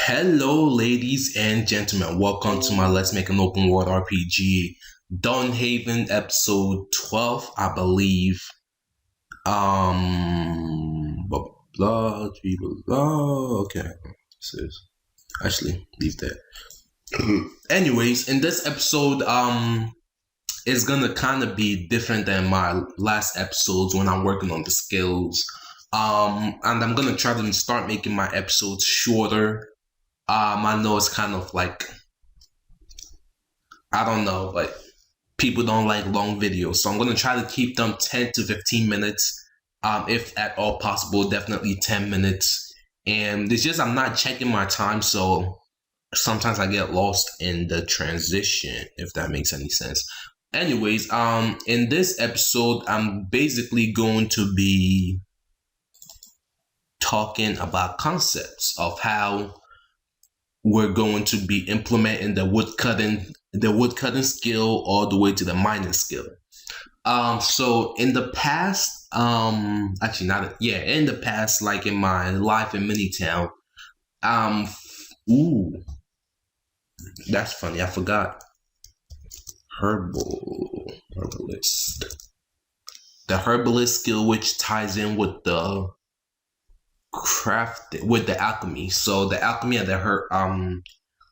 Hello, ladies and gentlemen. Welcome to my Let's Make an Open World RPG DawnHaven episode 12, I believe. Blah, blah, blah, blah. Okay. Actually, leave that. Anyways, in this episode, it's gonna kind of be different than my last episodes when I'm working on the skills. And I'm gonna try to start making my episodes shorter. I know it's kind of like, I don't know, like people don't like long videos. So I'm going to try to keep them 10 to 15 minutes. If at all possible, definitely 10 minutes. And it's just, I'm not checking my time. So sometimes I get lost in the transition, if that makes any sense. Anyways, in this episode, I'm basically going to be talking about concepts of how we're going to be implementing the woodcutting skill all the way to the mining skill. So in the past, in the past, like in my life in Minitown, that's funny. I forgot herbalist, the herbalist skill, which ties in with the alchemy. So the alchemy and the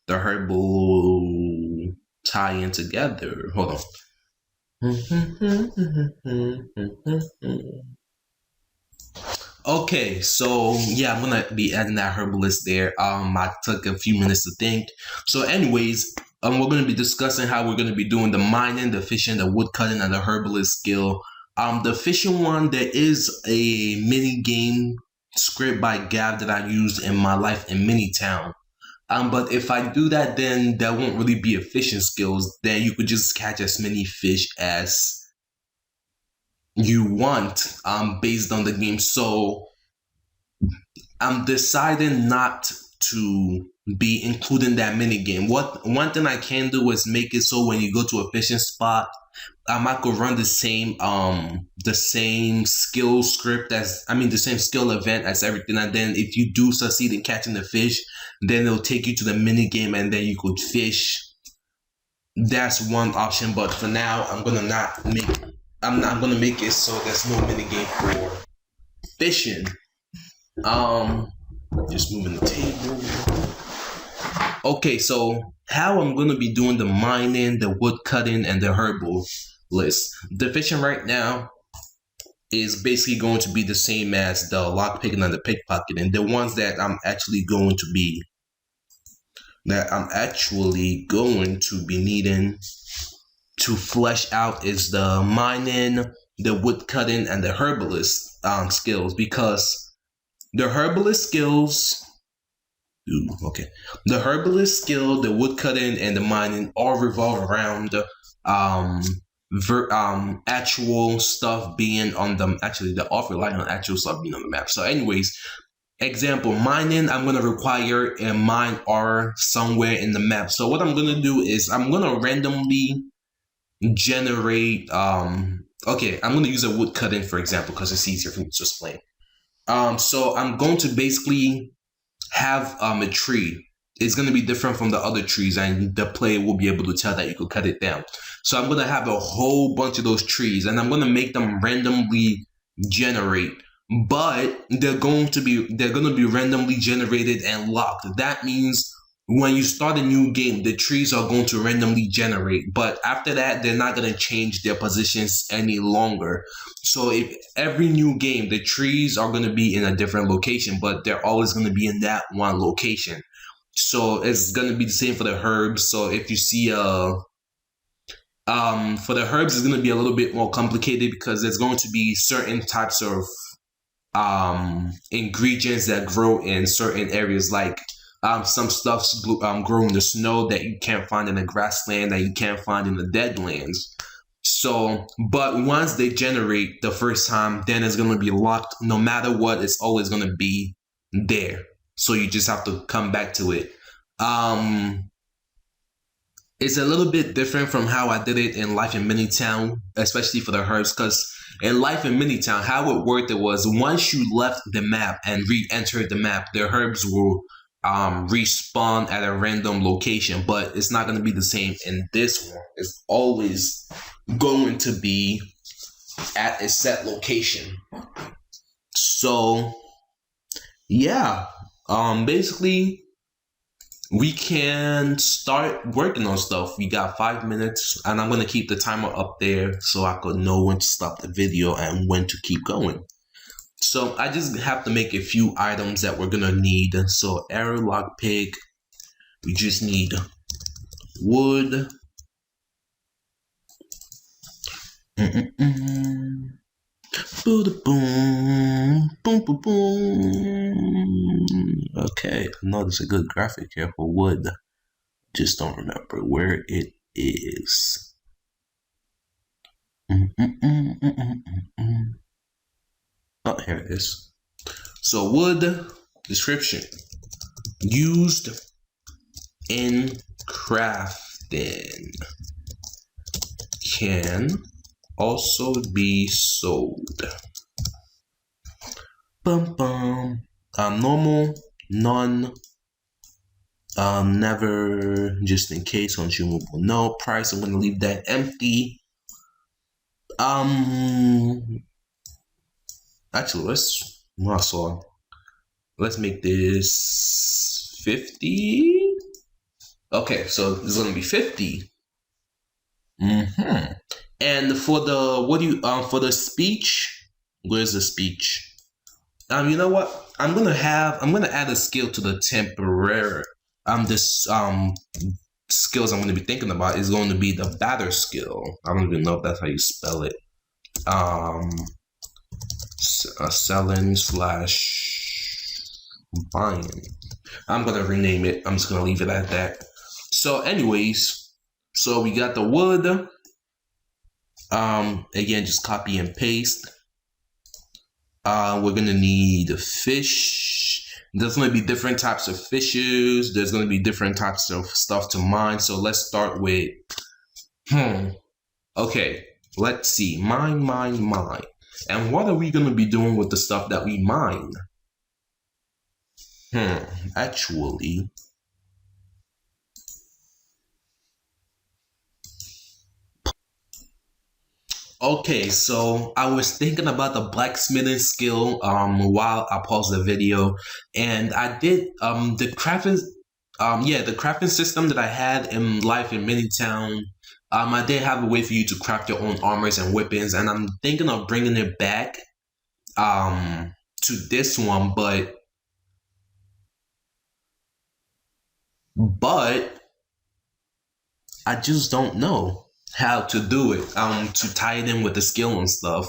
herbal tie in together. Hold on. Okay, so yeah, I'm gonna be adding that herbalist there. I took a few minutes to think. So anyways, we're gonna be discussing how we're gonna be doing the mining, the fishing, the woodcutting, and the herbalist skill. The fishing one, there is a mini game script by Gav that I used in my life in Minitown. But if I do that, then that won't really be a fishing skills. Then you could just catch as many fish as you want based on the game. So I'm deciding not to be including that mini game. One thing I can do is make it so when you go to a fishing spot, I could run the same skill script the same skill event as everything, and then if you do succeed in catching the fish, then it'll take you to the mini game and then you could fish. That's one option, but for now I'm gonna make it so there's no mini game for fishing. Just moving the table. Okay, so how I'm going to be doing the mining, the wood cutting, and the herbal list. The fishing right now is basically going to be the same as the lockpicking and the pickpocketing. The ones that I'm actually going to be needing to flesh out is the mining, the wood cutting, and the herbalist skills, because the herbalist skills. The herbalist skill, the woodcutting, and the mining all revolve around actual stuff being on them. Actually, they all rely on actual stuff being on the map. So, anyways, example, mining, I'm gonna require a mine ore somewhere in the map. So what I'm gonna do is I'm gonna randomly generate. I'm gonna use a woodcutting for example because it's easier for me to explain. So I'm going to basically have a tree. It's going to be different from the other trees, and the player will be able to tell that you could cut it down. So I'm going to have a whole bunch of those trees, and I'm going to make them randomly generate, but they're going to be randomly generated and locked. That means when you start a new game, the trees are going to randomly generate, but after that, they're not going to change their positions any longer. So if every new game, the trees are going to be in a different location, but they're always going to be in that one location. So it's going to be the same for the herbs. So if you see for the herbs, it's going to be a little bit more complicated because there's going to be certain types of ingredients that grow in certain areas, like some stuff's grow in the snow that you can't find in the grassland, that you can't find in the deadlands. So, but once they generate the first time, then it's going to be locked. No matter what, it's always going to be there. So you just have to come back to it. It's a little bit different from how I did it in Life in Minitown, especially for the herbs, because in Life in Minitown, how it worked, it was once you left the map and re-entered the map, the herbs will respawn at a random location, but it's not going to be the same in this one. It's always going to be at a set location. So yeah, basically we can start working on stuff. We got 5 minutes, and I'm gonna keep the timer up there so I could know when to stop the video and when to keep going. So I just have to make a few items that we're gonna need. So arrow lockpick, we just need wood. Boom, boom, boom, boom. Okay, I know there's a good graphic here for wood. Just don't remember where it is. Oh, here it is. So wood description: used in crafting, can also be sold. Normal, none, never, just in case, consumable, no. Price, I'm gonna leave that empty. Actually, let's make this 50. Okay, so it's gonna be 50. And for the for the speech, where's the speech? You know what? I'm gonna add a skill to the temporary. This skills I'm gonna be thinking about is going to be the batter skill. I don't even know if that's how you spell it. Selling / buying. I'm gonna rename it. I'm just gonna leave it at that. So anyways, so we got the wood. Again, just copy and paste. We're gonna need a fish. There's gonna be different types of fishes. There's gonna be different types of stuff to mine. So let's start with, okay, let's see, mine. And what are we gonna be doing with the stuff that we mine? Actually, okay, so I was thinking about the blacksmithing skill while I paused the video, and I did the crafting system that I had in Life in Minitown. I did have a way for you to craft your own armors and weapons, and I'm thinking of bringing it back to this one, but I just don't know how to do it, to tie it in with the skill and stuff.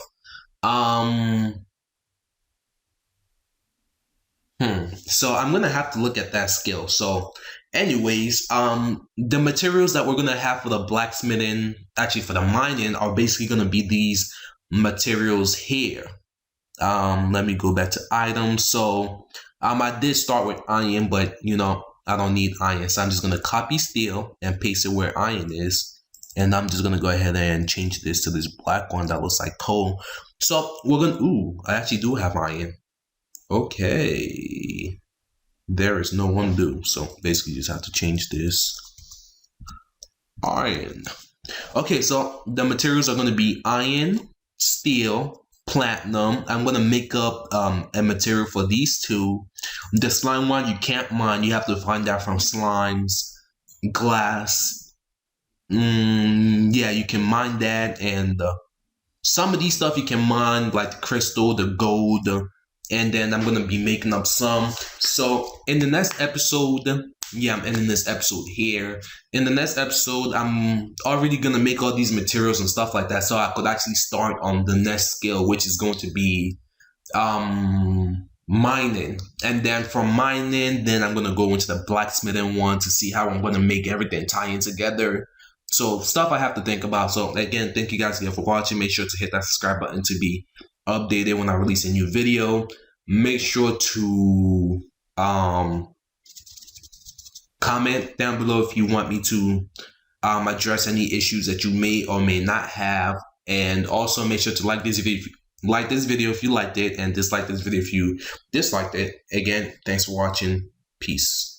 So I'm gonna have to look at that skill. So anyways, the materials that we're gonna have for the blacksmithing, actually for the mining, are basically gonna be these materials here. Let me go back to items. So I did start with iron, but you know, I don't need iron, so I'm just gonna copy steel and paste it where iron is. And I'm just gonna go ahead and change this to this black one that looks like coal. So we're gonna, I actually do have iron. Okay, there is no undo. So basically you just have to change this. Iron. Okay, so the materials are gonna be iron, steel, platinum. I'm gonna make up a material for these two. The slime one you can't mine, you have to find that from slimes. Glass, yeah, you can mine that, and some of these stuff you can mine, like the crystal, the gold, and then I'm gonna be making up some. So in the next episode, yeah, I'm ending this episode here. In the next episode, I'm already gonna make all these materials and stuff like that, so I could actually start on the next skill, which is going to be mining. And then from mining, then I'm gonna go into the blacksmithing one to see how I'm gonna make everything tie in together. So stuff I have to think about. So again, thank you guys again for watching. Make sure to hit that subscribe button to be updated when I release a new video. Make sure to comment down below if you want me to address any issues that you may or may not have. And also make sure to like this video if you liked it, and dislike this video if you disliked it. Again, thanks for watching. Peace.